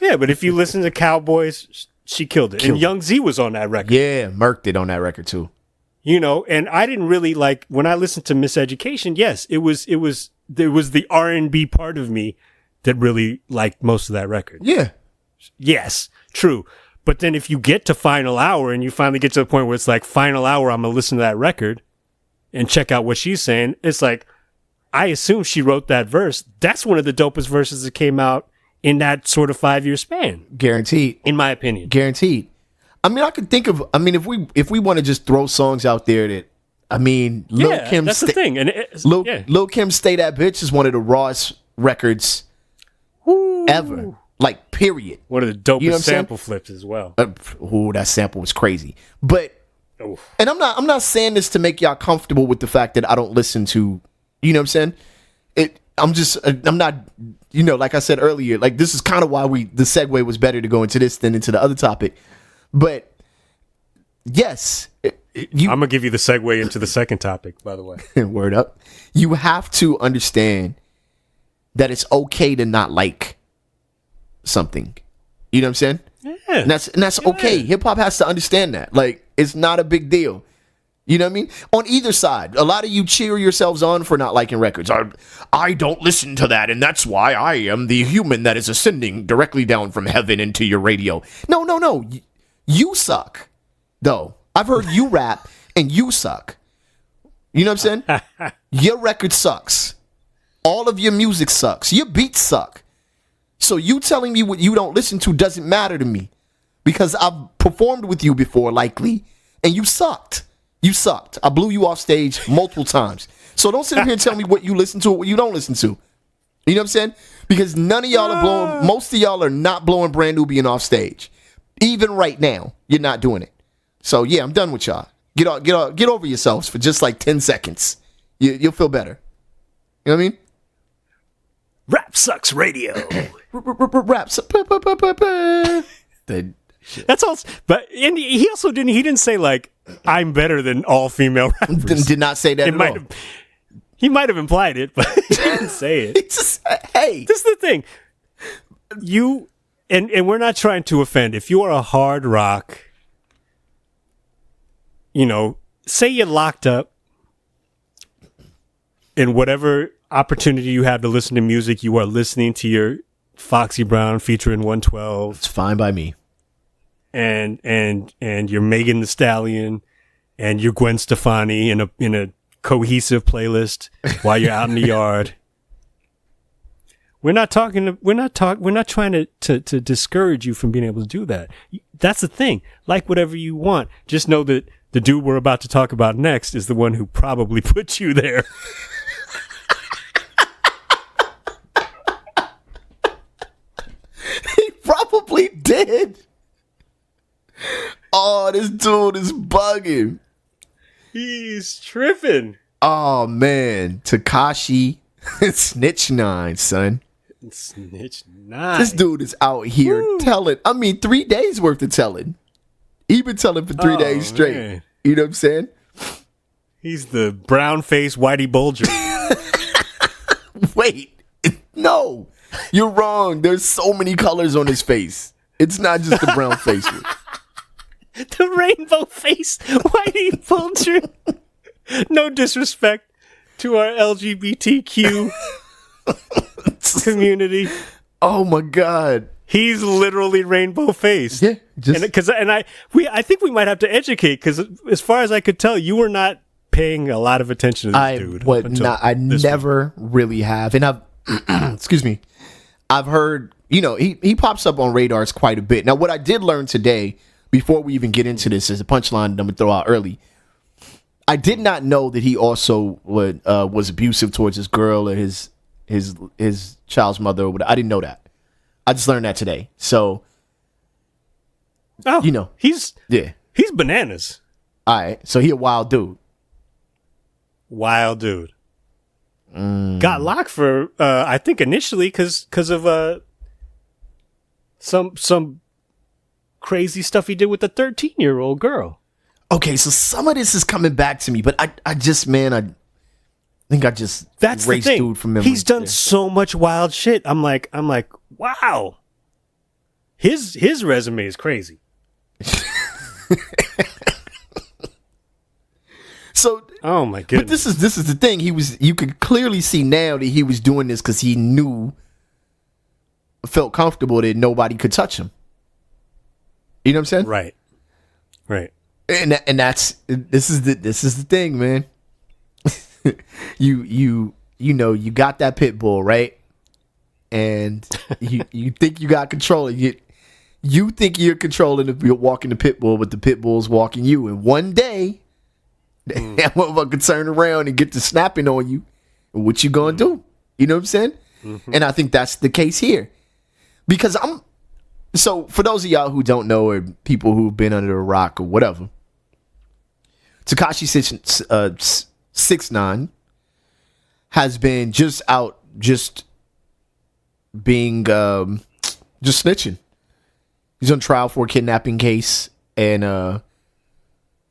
Speaker 2: Yeah, but if you listen to Cowboys, she killed it. And Young Z was on that record.
Speaker 1: Yeah, murked it on that record too.
Speaker 2: You know, and I didn't really like, when I listened to Miseducation, yes, there was the R&B part of me that really liked most of that record.
Speaker 1: Yeah.
Speaker 2: Yes, true. But then if you get to Final Hour and you finally get to the point where it's like, Final Hour, I'm going to listen to that record and check out what she's saying. It's like, I assume she wrote that verse. That's one of the dopest verses that came out in that sort of 5-year span.
Speaker 1: Guaranteed.
Speaker 2: In my opinion.
Speaker 1: Guaranteed. I mean, I could think of, if we want to just throw songs out there that, Lil Kim.
Speaker 2: That's the thing. And
Speaker 1: Lil Kim Stay That Bitch is one of the rawest records ever. Like, period.
Speaker 2: One of the dopest sample flips as well.
Speaker 1: That sample was crazy. But, and I'm not saying this to make y'all comfortable with the fact that I don't listen to, you know what I'm saying? I'm not, you know, like I said earlier, like this is kind of why the segue was better to go into this than into the other topic. But yes, I'm
Speaker 2: going to give you the segue into the second topic, by the way.
Speaker 1: Word up. You have to understand that it's okay to not like something. You know what I'm saying?
Speaker 2: Yeah.
Speaker 1: And that's okay. Hip hop has to understand that. Like, it's not a big deal. You know what I mean? On either side, a lot of you cheer yourselves on for not liking records. I don't listen to that, and that's why I am the human that is ascending directly down from heaven into your radio. No. You suck, though. I've heard you rap, and you suck. You know what I'm saying? Your record sucks. All of your music sucks. Your beats suck. So you telling me what you don't listen to doesn't matter to me. Because I've performed with you before, likely, and you sucked. You sucked. I blew you off stage multiple times. So don't sit here and tell me what you listen to or what you don't listen to. You know what I'm saying? Because none of y'all are blowing, most of y'all are not blowing Brand Nubian off stage. Even right now, you're not doing it. So yeah, I'm done with y'all. Get over yourselves for just like 10 seconds. You'll feel better. You know what I mean?
Speaker 2: Rap Sucks Radio.
Speaker 1: Rap Sucks.
Speaker 2: That's all. But he also didn't say like, I'm better than all female rappers.
Speaker 1: Did not say that at all.
Speaker 2: He might have implied it, but he didn't say it.
Speaker 1: Hey,
Speaker 2: this is the thing. You and we're not trying to offend. If you are a hard rock, you know, say you're locked up, and whatever opportunity you have to listen to music, you are listening to your Foxy Brown featuring 112.
Speaker 1: It's fine by me.
Speaker 2: And you're Megan Thee Stallion and you're Gwen Stefani in a cohesive playlist while you're out in the yard. We're not trying to discourage you from being able to do that. That's the thing. Like whatever you want. Just know that the dude we're about to talk about next is the one who probably put you there.
Speaker 1: He probably did. man. Oh, this dude is bugging.
Speaker 2: He's tripping.
Speaker 1: Oh man, Tekashi Snitch 9, son.
Speaker 2: Snitch 9.
Speaker 1: This dude is out here telling. I mean, 3 days worth of telling. He been telling for 3 days straight.
Speaker 2: Man.
Speaker 1: You know what I'm saying?
Speaker 2: He's the brown face Whitey Bulger.
Speaker 1: Wait, no, you're wrong. There's so many colors on his face. It's not just the brown face.
Speaker 2: The rainbow face Whitey Bulger. No disrespect to our LGBTQ community.
Speaker 1: Oh my God.
Speaker 2: He's literally rainbow faced.
Speaker 1: Yeah,
Speaker 2: I think we might have to educate, because as far as I could tell, you were not paying a lot of attention to this dude.
Speaker 1: I never really have, and I've excuse me, I've heard, he pops up on radars quite a bit. Now, what I did learn today, before we even get into this, is a punchline I'm gonna throw out early. I did not know that he also was abusive towards his girl or his child's mother or whatever. I didn't know that. I just learned that today. So,
Speaker 2: he's bananas.
Speaker 1: All right, so he a wild dude.
Speaker 2: Wild dude. Got locked for I think initially because of some crazy stuff he did with the 13-year-old girl.
Speaker 1: Okay, so some of this is coming back to me, but I think I just
Speaker 2: that's the thing.
Speaker 1: Dude from memory.
Speaker 2: He's done so much wild shit. I'm like, wow. His resume is crazy.
Speaker 1: So,
Speaker 2: oh my goodness.
Speaker 1: But this is the thing. You could clearly see now that he was doing this because he felt comfortable that nobody could touch him. You know what I'm saying?
Speaker 2: Right.
Speaker 1: And this is the thing, man. you got that pit bull, right? And you think you got control. You think you're controlling you're walking the pit bull, but the pit bull's walking you. And one day, that motherfucker turn around and get to snapping on you. What you gonna do? You know what I'm saying? Mm-hmm. And I think that's the case here. Because so for those of y'all who don't know, or people who've been under a rock or whatever, Tekashi 6ix9ine has been just being just snitching. He's on trial for a kidnapping case, and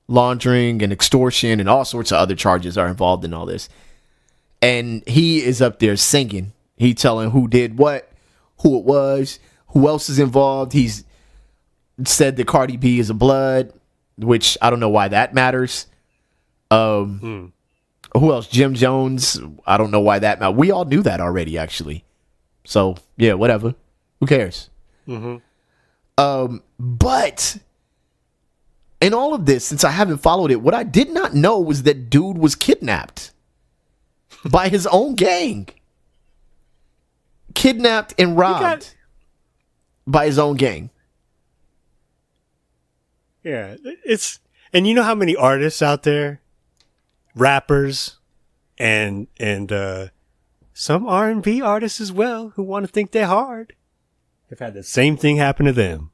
Speaker 1: laundering and extortion and all sorts of other charges are involved in all this. And he is up there singing. He telling who did what, who it was, who else is involved. He's said that Cardi B is a blood, which I don't know why that matters. Who else? Jim Jones. I don't know why that matters. We all knew that already, actually. So yeah, whatever. Who cares? Mm-hmm. But in all of this, since I haven't followed it, what I did not know was that dude was kidnapped by his own gang. Kidnapped and robbed by his own gang.
Speaker 2: Yeah, and you know how many artists out there, rappers, and some R&B artists as well, who want to think they're hard, have had the same thing happen to them.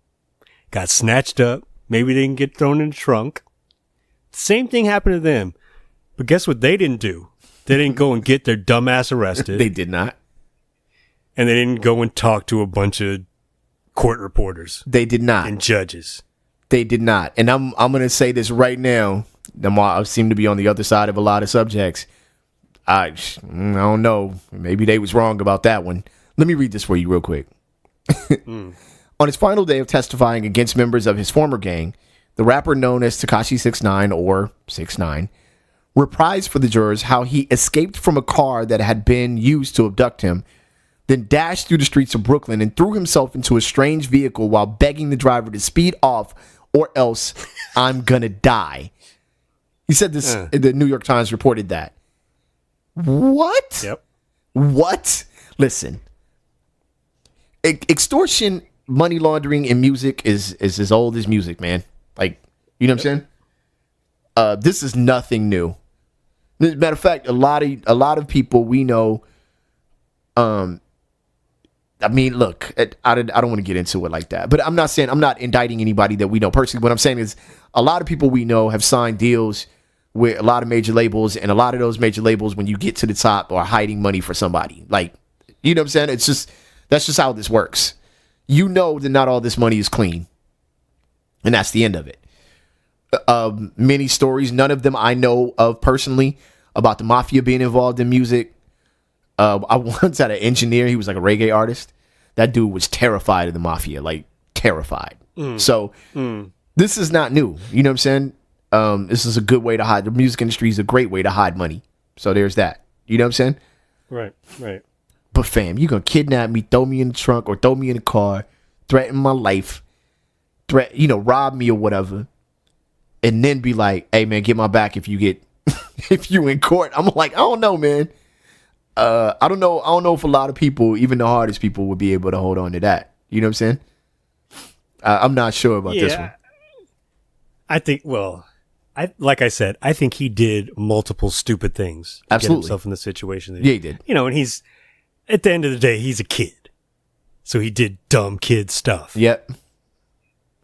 Speaker 2: Got snatched up. Maybe they didn't get thrown in the trunk. Same thing happened to them. But guess what they didn't do? They didn't go and get their dumbass arrested.
Speaker 1: They didn't.
Speaker 2: And they didn't go and talk to a bunch of court reporters.
Speaker 1: They did not.
Speaker 2: And judges.
Speaker 1: They did not. And I'm going to say this right now. I seem to be on the other side of a lot of subjects. I don't know. Maybe they was wrong about that one. Let me read this for you real quick. On his final day of testifying against members of his former gang, the rapper known as Tekashi 6ix9ine, or 6ix9ine, reprised for the jurors how he escaped from a car that had been used to abduct him, then dashed through the streets of Brooklyn and threw himself into a strange vehicle while begging the driver to speed off or else I'm gonna die. He said this, the New York Times reported that. What?
Speaker 2: Yep.
Speaker 1: What? Listen. Extortion, money laundering in music is as old as music, man. Like, you know what I'm saying? This is nothing new. As a matter of fact, a lot of people we know I mean, look, I don't want to get into it like that. But I'm not indicting anybody that we know personally. What I'm saying is a lot of people we know have signed deals with a lot of major labels, and a lot of those major labels, when you get to the top, are hiding money for somebody. Like, you know what I'm saying? That's just how this works. You know that not all this money is clean. And that's the end of it. Many stories, none of them I know of personally, about the mafia being involved in music. I once had an engineer. He was like a reggae artist. That dude was terrified of the mafia, like terrified. So this is not new. You know what I'm saying? This is a good way to hide. The music industry is a great way to hide money. So there's that. You know what I'm saying?
Speaker 2: Right.
Speaker 1: But fam, you gonna kidnap me, throw me in the trunk or throw me in the car, threaten my life, rob me or whatever, and then be like, hey man, get my back if you in court. I'm like, I don't know, man. I don't know if a lot of people, even the hardest people, would be able to hold on to that. You know what I'm saying? I'm not sure about this one.
Speaker 2: I think, like I said, I think he did multiple stupid things to get himself in the situation.
Speaker 1: Yeah, he did.
Speaker 2: And he's, at the end of the day, he's a kid. So he did dumb kid stuff.
Speaker 1: Yep.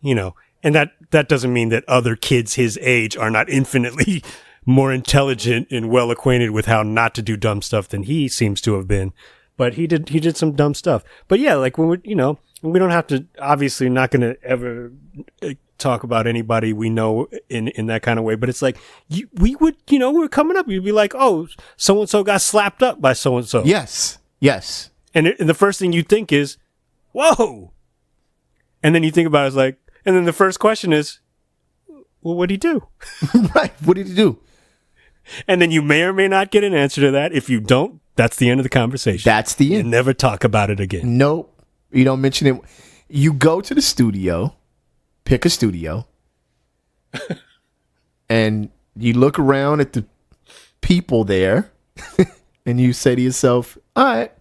Speaker 2: And that doesn't mean that other kids his age are not infinitely more intelligent and well acquainted with how not to do dumb stuff than he seems to have been. But he did some dumb stuff. But yeah, like when we don't have to, obviously not going to ever talk about anybody we know in that kind of way. But it's like, we're coming up. You'd be like, oh, so-and-so got slapped up by so-and-so.
Speaker 1: Yes.
Speaker 2: And the first thing you think is, whoa. And then you think about it, it's like, and then the first question is, well, what'd he do?
Speaker 1: Right. What did he do?
Speaker 2: And then you may or may not get an answer to that. If you don't, that's the end of the conversation.
Speaker 1: That's the end.
Speaker 2: You never talk about it again.
Speaker 1: Nope. You don't mention it. You go to the studio, pick a studio, and you look around at the people there, and you say to yourself, all right,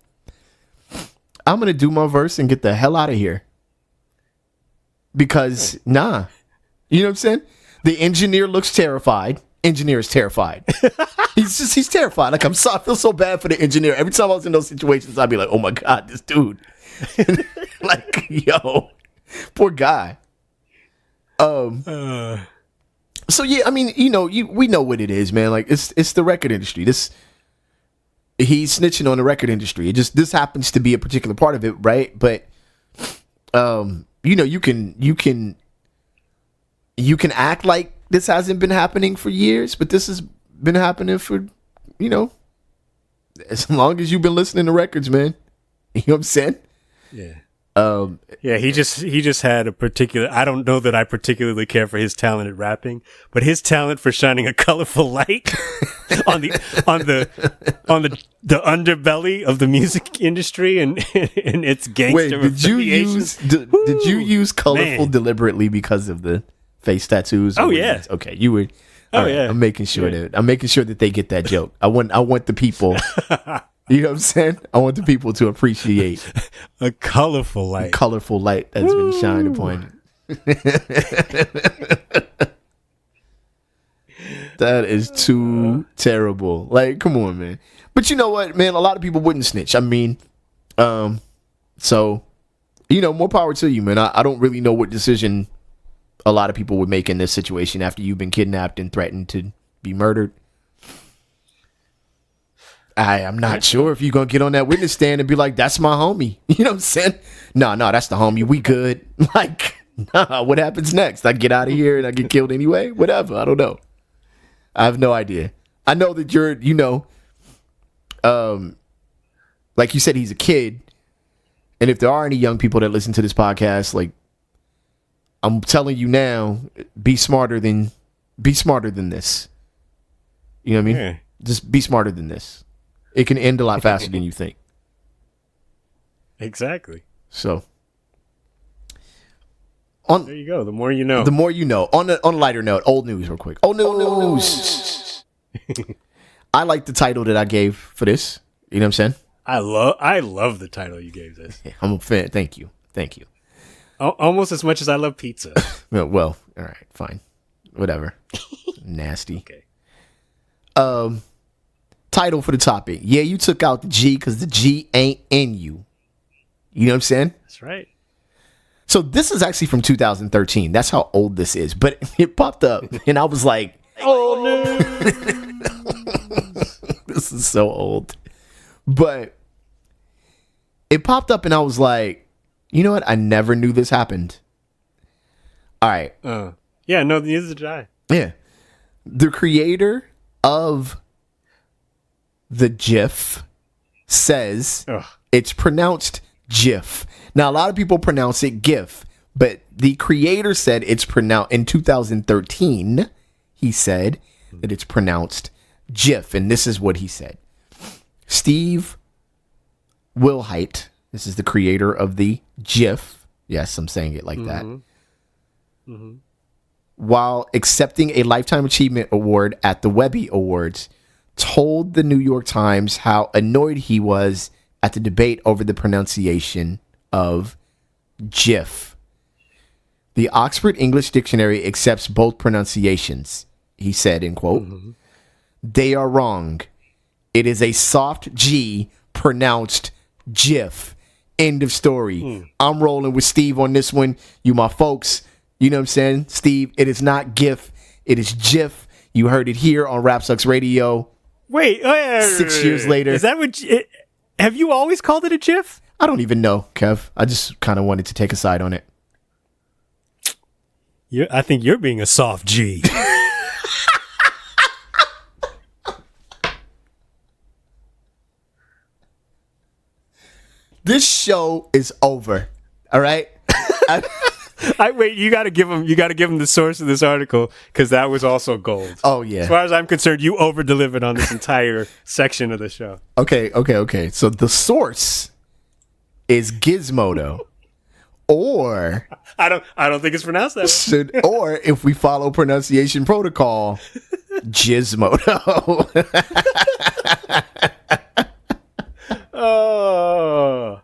Speaker 1: I'm going to do my verse and get the hell out of here. Because, you know what I'm saying? The engineer looks terrified. Engineer is terrified. He's terrified. Like, I feel so bad for the engineer. Every time I was in those situations, I'd be like, oh my God, this dude. Like, yo, poor guy. So yeah, I mean, we know what it is, man. Like, it's the record industry. He's snitching on the record industry. This happens to be a particular part of it, right? But, you can act like this hasn't been happening for years, but this has been happening for, as long as you've been listening to records, man. You know what I'm saying?
Speaker 2: Yeah. He just had a particular, I don't know that I particularly care for his talent at rapping, but his talent for shining a colorful light on the underbelly of the music industry and its gangster.
Speaker 1: Wait, did you use colorful deliberately because of the face tattoos?
Speaker 2: Oh yeah.
Speaker 1: Okay, you were. All right, yeah. I'm making sure that they get that joke. I want the people. You know what I'm saying? I want the people to appreciate
Speaker 2: a colorful light.
Speaker 1: That's been shined upon it. That is too terrible. Like, come on, man. But you know what, man? A lot of people wouldn't snitch. I mean, so, more power to you, man. I don't really know what decision a lot of people would make in this situation after you've been kidnapped and threatened to be murdered. I'm not sure if you're going to get on that witness stand and be like, that's my homie. You know what I'm saying? No, that's the homie. We good. Like, what happens next? I get out of here and I get killed anyway? Whatever. I don't know. I have no idea. I know that you're, like you said, he's a kid. And if there are any young people that listen to this podcast, like, I'm telling you now, be smarter than this. You know what I mean?
Speaker 2: Yeah.
Speaker 1: Just be smarter than this. It can end a lot faster than you think.
Speaker 2: Exactly.
Speaker 1: So,
Speaker 2: there you go. The more you know.
Speaker 1: The more you know. On a lighter note, old news, real quick. Old news. I like the title that I gave for this. You know what I'm saying?
Speaker 2: I love the title you gave this.
Speaker 1: I'm a fan. Thank you.
Speaker 2: Almost as much as I love pizza.
Speaker 1: Well, all right, fine, whatever. Nasty.
Speaker 2: Okay.
Speaker 1: Title for the topic. Yeah, you took out the G because the G ain't in you. You know what I'm saying?
Speaker 2: That's right.
Speaker 1: So this is actually from 2013. That's how old this is. But it popped up, and I was like,
Speaker 2: Oh, no.
Speaker 1: this is so old. But it popped up, and I was like, you know what? I never knew this happened. All right.
Speaker 2: Yeah, no, neither did I.
Speaker 1: Yeah. The creator of the GIF says it's pronounced GIF. Now, a lot of people pronounce it GIF, but the creator said it's pronounced in 2013. He said that it's pronounced GIF, and this is what he said. Steve Wilhite, this is the creator of the GIF. Yes, I'm saying it like that. Mm-hmm. While accepting a Lifetime Achievement Award at the Webby Awards, told the New York Times how annoyed he was at the debate over the pronunciation of GIF. The Oxford English Dictionary accepts both pronunciations, he said, in quote. Mm-hmm. They are wrong. It is a soft G pronounced GIF. End of story. I'm rolling with Steve on this one. You my folks. You know what I'm saying? Steve, it is not GIF. It is GIF. You heard it here on Rap Sucks Radio.
Speaker 2: Wait.
Speaker 1: 6 years later.
Speaker 2: Is that what... have you always called it a GIF?
Speaker 1: I don't even know, Kev. I just kind of wanted to take a side on it.
Speaker 2: I think you're being a soft G.
Speaker 1: This show is over. All right?
Speaker 2: Wait, you got to give him the source of this article, because that was also gold.
Speaker 1: Oh, yeah.
Speaker 2: As far as I'm concerned, you over-delivered on this entire section of the show.
Speaker 1: Okay. So the source is Gizmodo. Or
Speaker 2: I don't think it's pronounced that way.
Speaker 1: Or if we follow pronunciation protocol, Gizmodo.
Speaker 2: Oh,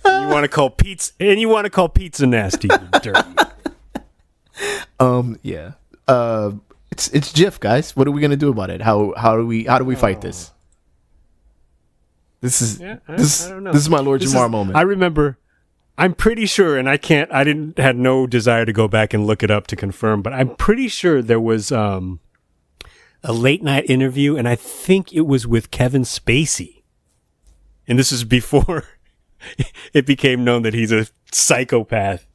Speaker 2: you want to call pizza nasty, you dirty.
Speaker 1: Yeah. It's GIF, guys. What are we gonna do about it? How do we fight this? This is I don't know. This is my Lord Jamar moment.
Speaker 2: I remember. I'm pretty sure, and had no desire to go back and look it up to confirm, but I'm pretty sure there was a late night interview, and I think it was with Kevin Spacey. And this is before it became known that he's a psychopath.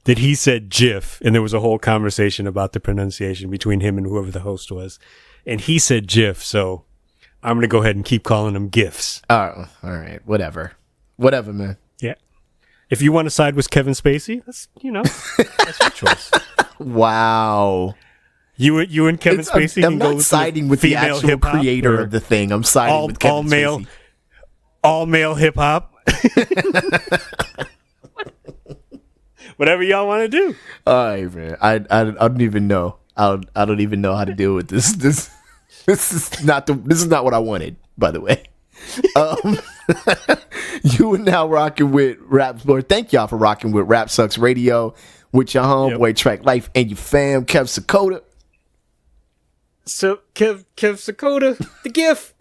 Speaker 2: That he said GIF, and there was a whole conversation about the pronunciation between him and whoever the host was. And he said GIF, so I'm going to go ahead and keep calling them GIFs.
Speaker 1: Oh, all right. Whatever, man.
Speaker 2: Yeah. If you want to side with Kevin Spacey, that's your choice.
Speaker 1: Wow.
Speaker 2: You and Kevin Spacey.
Speaker 1: I'm not siding with the actual creator of the thing. I'm siding with Kevin Spacey.
Speaker 2: All male hip hop. Whatever y'all want to do.
Speaker 1: All right, man. I don't even know. I don't even know how to deal with this. This is not what I wanted, by the way. You are now rocking with Rap Lord. Thank y'all for rocking with Rap Sucks Radio with your homeboy Track Life and your fam Kev Sakota.
Speaker 2: So Kev Sakota, the GIF.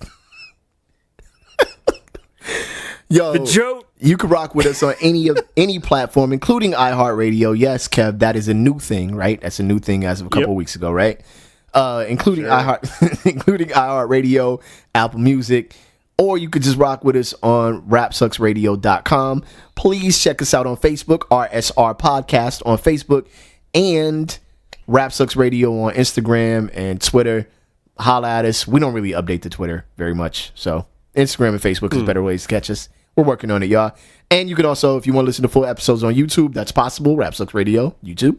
Speaker 1: Yo,
Speaker 2: the joke.
Speaker 1: You can rock with us on any platform, including iHeartRadio. Yes, Kev, that is a new thing, right? That's a new thing as of a couple weeks ago, right? Including iHeartRadio, Apple Music, or you could just rock with us on rapsucksradio.com. Please check us out on Facebook, RSR Podcast on Facebook, and Rap Sucks Radio on Instagram and Twitter. Holla at us. We don't really update the Twitter very much, so Instagram and Facebook is better ways to catch us. We're working on it, y'all. And you can also, if you want to listen to full episodes on YouTube, that's possible. Rap Sucks Radio, YouTube.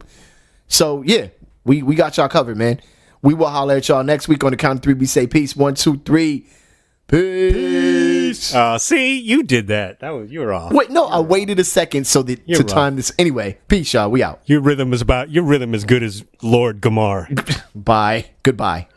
Speaker 1: So, yeah, we got y'all covered, man. We will holler at y'all next week on the count of three. We say peace. 1, 2, 3. Peace.
Speaker 2: See, you did that. You were off.
Speaker 1: Wait, no, I waited a second to time this. Anyway, peace, y'all. We out.
Speaker 2: Your rhythm is good as Lord Jamar.
Speaker 1: Bye. Goodbye.